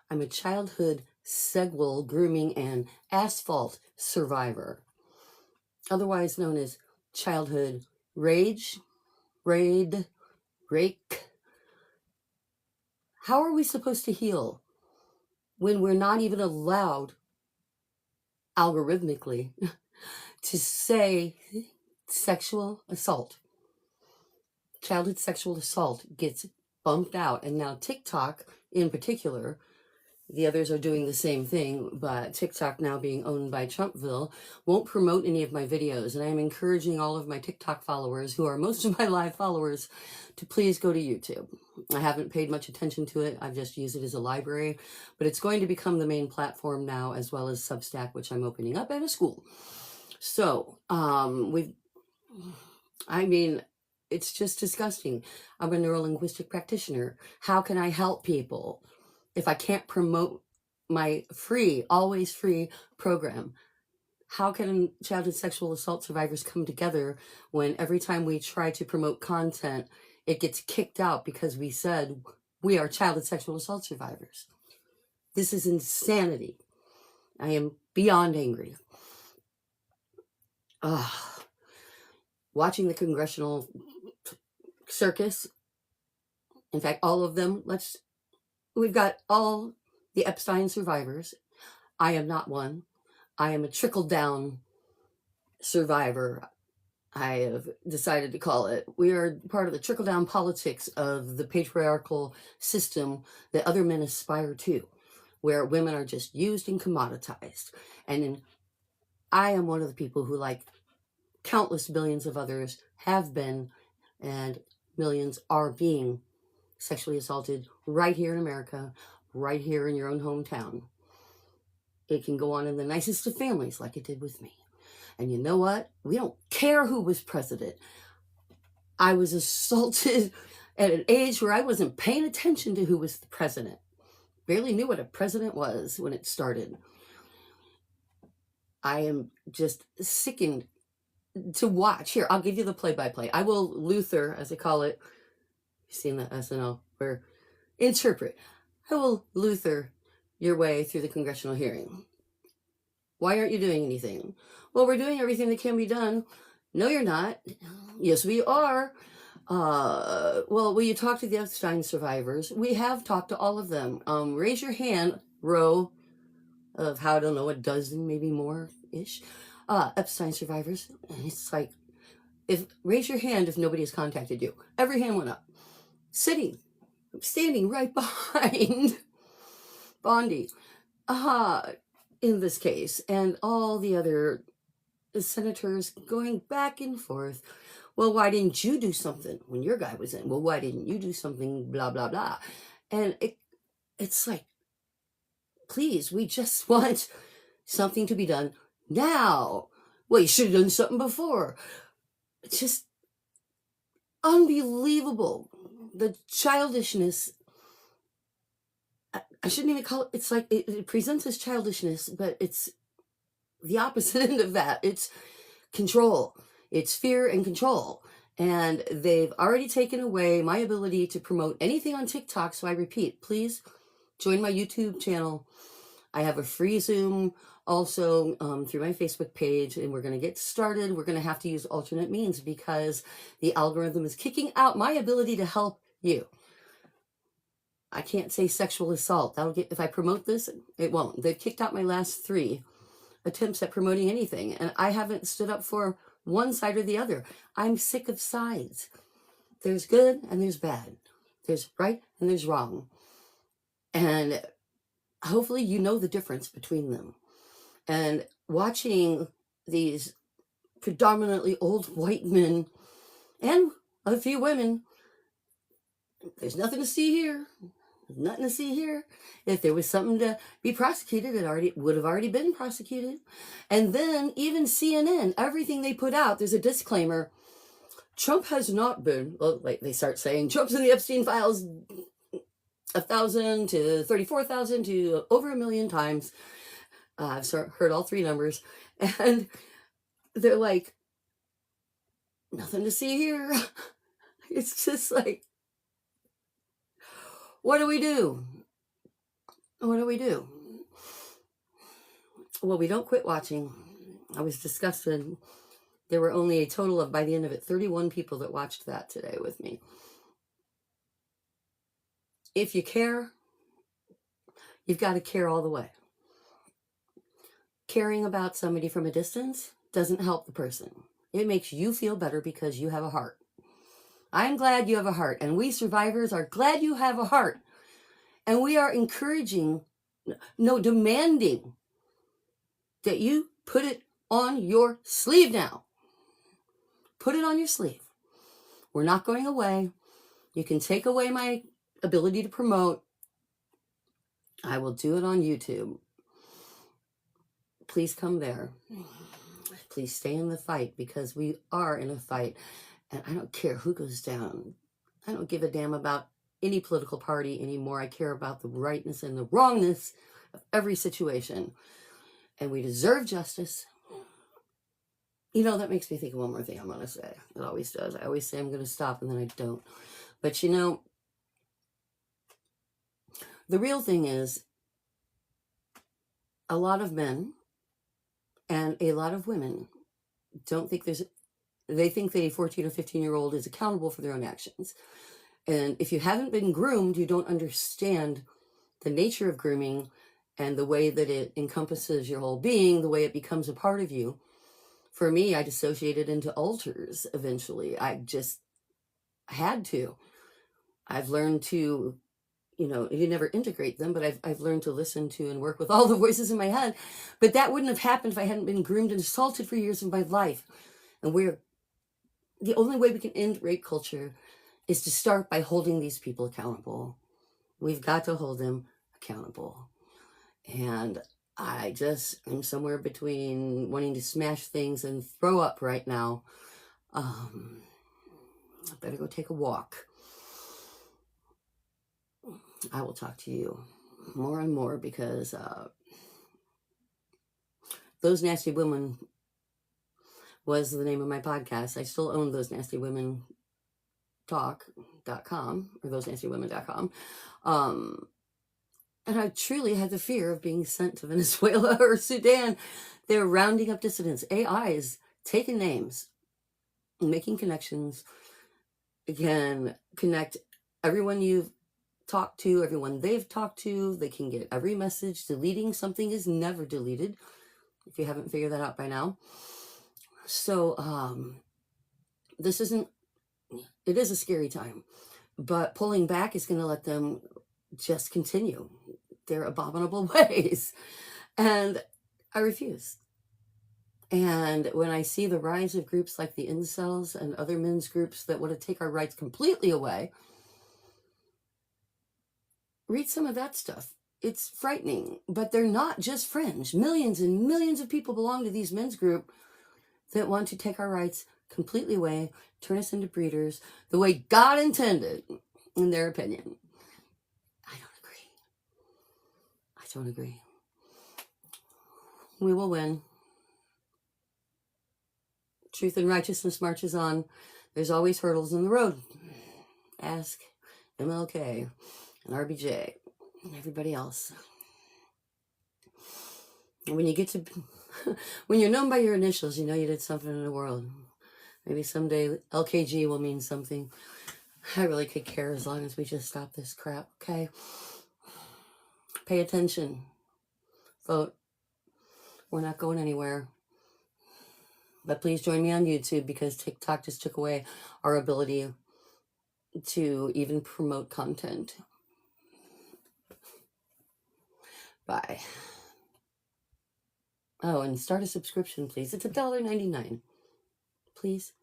I'm a childhood Segual grooming and asphalt survivor, otherwise known as childhood rage, raid, rake. How are we supposed to heal when we're not even allowed algorithmically to say sexual assault? Childhood sexual assault gets bumped out, and now TikTok in particular, the others are doing the same thing, but TikTok, now being owned by Trumpville, won't promote any of my videos. And I'm encouraging all of my TikTok followers, who are most of my live followers, to please go to YouTube. I haven't paid much attention to it. I've just used it as a library, but it's going to become the main platform now, as well as Substack, which I'm opening up at a school. So it's just disgusting. I'm a neurolinguistic practitioner. How can I help people if I can't promote my free, always free program? How can childhood sexual assault survivors come together when every time we try to promote content, it gets kicked out because we said we are childhood sexual assault survivors? This is insanity. I am beyond angry. Watching the congressional circus, in fact, all of them, we've got all the Epstein survivors. I am not one. I am a trickle-down survivor, I have decided to call it. We are part of the trickle-down politics of the patriarchal system that other men aspire to, where women are just used and commoditized. And I am one of the people who, like countless billions of others, have been, and millions are being sexually assaulted right here in America, right here in your own hometown. It can go on in the nicest of families, like it did with me. And you know what? We don't care who was president. I was assaulted at an age where I wasn't paying attention to who was the president. Barely knew what a president was when it started. I am just sickened to watch. Here, I'll give you the play-by-play. I will Luther, as I call it. You've seen that SNL, where interpret. I will Luther your way through the congressional hearing. Why aren't you doing anything? Well, we're doing everything that can be done. No, you're not. Yes, we are. Well, will you talk to the Epstein survivors? We have talked to all of them. Raise your hand, row of, how, I don't know, a dozen, maybe more-ish, Epstein survivors. And it's like, raise your hand if nobody has contacted you. Every hand went up. Standing right behind Bondi, in this case, and all the other senators going back and forth. Well, why didn't you do something when your guy was in? Well, why didn't you do something? Blah, blah, blah. And it's like, please, we just want something to be done now. Well, you should have done something before. It's just unbelievable. The childishness. I shouldn't even call it, it's like, it presents as childishness, but it's the opposite end of that. It's control. It's fear and control. And they've already taken away my ability to promote anything on TikTok. So I repeat, please join my YouTube channel. I have a free Zoom also through my Facebook page, and we're going to get started. We're going to have to use alternate means because the algorithm is kicking out my ability to help you. I can't say sexual assault. If I promote this, it won't. They've kicked out my last 3 attempts at promoting anything, and I haven't stood up for one side or the other. I'm sick of sides. There's good and there's bad. There's right and there's wrong. And hopefully you know the difference between them. And watching these predominantly old white men and a few women, there's nothing to see here. Nothing to see here. If there was something to be prosecuted, it would have already been prosecuted. And then even CNN, everything they put out, there's a disclaimer. Trump has not been, well, like they start saying, Trump's in the Epstein files 1,000 to 34,000 to over 1 million times. I've heard all 3 numbers. And they're like, nothing to see here. It's just like, what do we do? what do? Well, we don't quit watching. I was disgusted. There were only a total of, by the end of it, 31 people that watched that today with me. If you care, you've got to care all the way. Caring about somebody from a distance doesn't help the person. It makes you feel better because you have a heart. I'm glad you have a heart, and we survivors are glad you have a heart. And we are encouraging, no, demanding that you put it on your sleeve now. Put it on your sleeve. We're not going away. You can take away my ability to promote. I will do it on YouTube. Please come there. Please stay in the fight, because we are in a fight. And I don't care who goes down. I don't give a damn about any political party anymore. I care about the rightness and the wrongness of every situation. And we deserve justice. You know, that makes me think of one more thing I'm going to say. It always does. I always say I'm going to stop, and then I don't. But you know, the real thing is, a lot of men and a lot of women don't think they think that a 14 or 15-year-old is accountable for their own actions. And if you haven't been groomed, you don't understand the nature of grooming and the way that it encompasses your whole being, the way it becomes a part of you. For me, I dissociated into alters eventually. I just had to. I've learned to, you know, you never integrate them, but I've learned to listen to and work with all the voices in my head. But that wouldn't have happened if I hadn't been groomed and assaulted for years of my life. And the only way we can end rape culture is to start by holding these people accountable. We've got to hold them accountable. And I just am somewhere between wanting to smash things and throw up right now. I better go take a walk. I will talk to you more and more, because Those Nasty Women was the name of my podcast. I still own Those Nasty Women talk.com or thosenastywomen.com. And I truly had the fear of being sent to Venezuela or Sudan. They're rounding up dissidents. AI is taking names, making connections. It can connect everyone you've talked to, everyone they've talked to. They can get every message. Deleting something is never deleted, if you haven't figured that out by now. So it is a scary time, but pulling back is going to let them just continue their abominable ways. And I refuse. And when I see the rise of groups like the incels and other men's groups that want to take our rights completely away, read some of that stuff. It's frightening, but they're not just fringe. Millions and millions of people belong to these men's group that want to take our rights completely away, turn us into breeders the way God intended, in their opinion. I don't agree. We will win. Truth and righteousness marches on. There's always hurdles in the road. Ask MLK and RBJ and everybody else. And when you get to, when you're known by your initials, you know you did something in the world. Maybe someday LKG will mean something. I really could care as long as we just stop this crap, okay? Pay attention. Vote. We're not going anywhere. But please join me on YouTube, because TikTok just took away our ability to even promote content. Bye. Oh, and start a subscription, please. It's $1.99. Please.